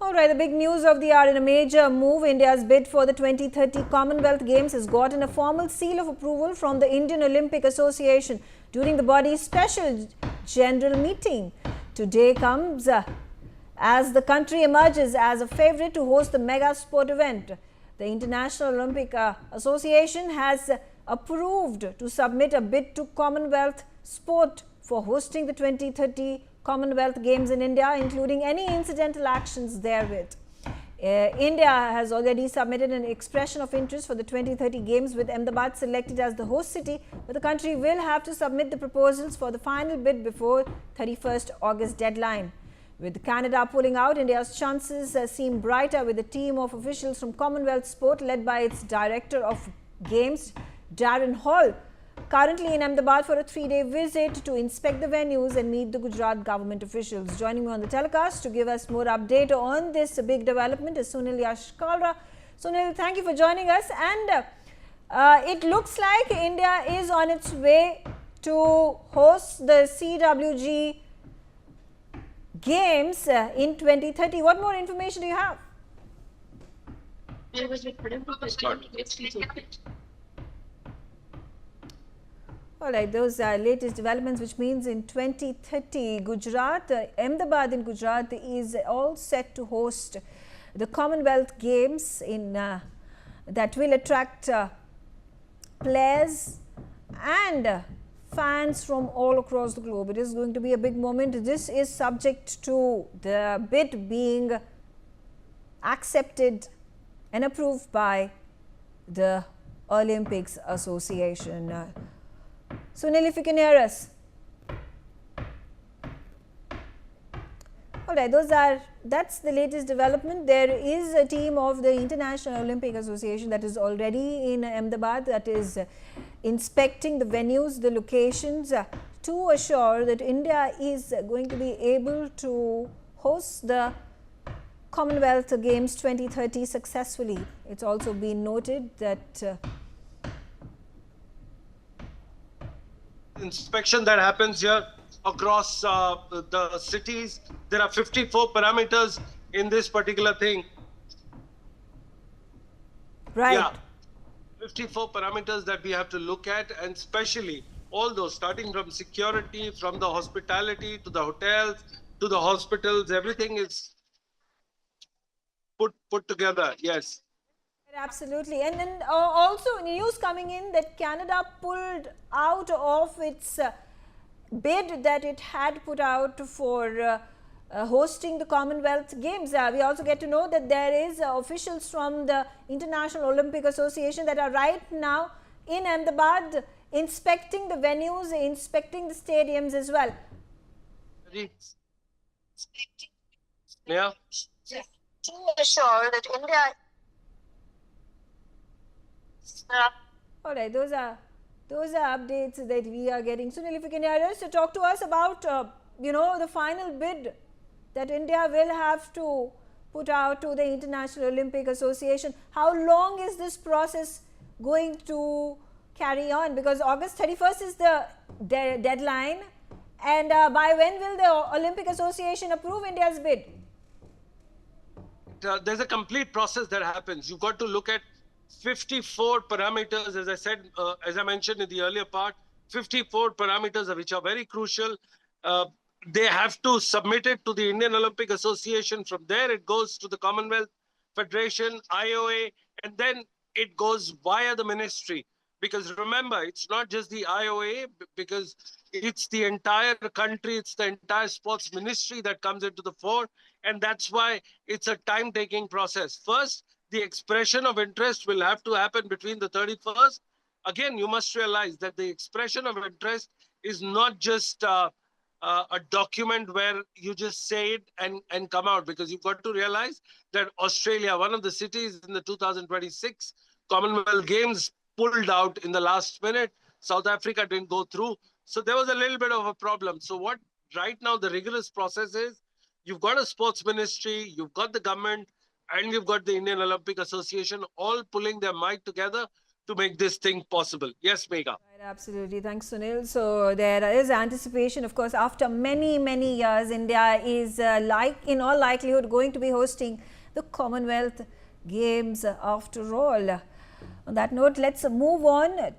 All right, the big news of the hour: in a major move, India's bid for the 2030 Commonwealth Games has gotten a formal seal of approval from the Indian Olympic Association during the body's special general meeting. Today comes as the country emerges as a favourite to host the mega sport event. The International Olympic Association has approved to submit a bid to Commonwealth Sport for hosting the 2030 Commonwealth Games in India, including any incidental actions therewith. India has already submitted an expression of interest for the 2030 Games, with Ahmedabad selected as the host city, but the country will have to submit the proposals for the final bid before 31st August deadline. With Canada pulling out, India's chances seem brighter, with a team of officials from Commonwealth Sport led by its Director of Games, Darren Hall, currently in Ahmedabad for a 3-day visit to inspect the venues and meet the Gujarat government officials. Joining me on the telecast to give us more update on this big development is Sunil Yashkalra. Sunil, thank you for joining us. And it looks like India is on its way to host the CWG Games in 2030. What more information do you have? All right, those are latest developments, which means in 2030, Gujarat, Ahmedabad in Gujarat is all set to host the Commonwealth Games that will attract players and fans from all across the globe. It is going to be a big moment. This is subject to the bid being accepted and approved by the Olympics Association. Sunil, if you can hear us. All right, that's the latest development. There is a team of the International Olympic Association that is already in Ahmedabad, that is inspecting the venues, the locations, to assure that India is going to be able to host the Commonwealth Games 2030 successfully. It's also been noted that inspection that happens here across the cities. There are 54 parameters in this particular thing. Right. Yeah, 54 parameters that we have to look at, and especially all those, starting from security, from the hospitality to the hotels to the hospitals, everything is put together. Yes. Absolutely. And then also news coming in that Canada pulled out of its bid that it had put out for hosting the Commonwealth Games. We also get to know that there is officials from the International Olympic Association that are right now in Ahmedabad inspecting the venues, inspecting the stadiums as well. Yeah. To assure that India. All right, those are updates that we are getting. Sunil, if you can hear us, to talk to us about the final bid that India will have to put out to the International Olympic Association. How long is this process going to carry on? Because August 31st is the deadline, and by when will the Olympic Association approve India's bid? There's a complete process that happens. You've got to look at 54 parameters, as I said, as I mentioned in the earlier part, 54 parameters which are very crucial. They have to submit it to the Indian Olympic Association. From there, it goes to the Commonwealth Federation, IOA, and then it goes via the ministry. Because remember, it's not just the IOA, because it's the entire country, it's the entire sports ministry that comes into the fore. And that's why it's a time-taking process. First, the expression of interest will have to happen between the 31st. Again, you must realize that the expression of interest is not just a document where you just say it and come out, because you've got to realize that Australia, one of the cities in the 2026 Commonwealth Games, pulled out in the last minute. South Africa didn't go through. So there was a little bit of a problem. So what right now the rigorous process is, you've got a sports ministry, you've got the government, and you've got the Indian Olympic Association all pulling their might together to make this thing possible. Yes, Megha. Right, absolutely. Thanks, Sunil. So there is anticipation, of course, after many years, India is in all likelihood going to be hosting the Commonwealth Games after all. On that note, let's move on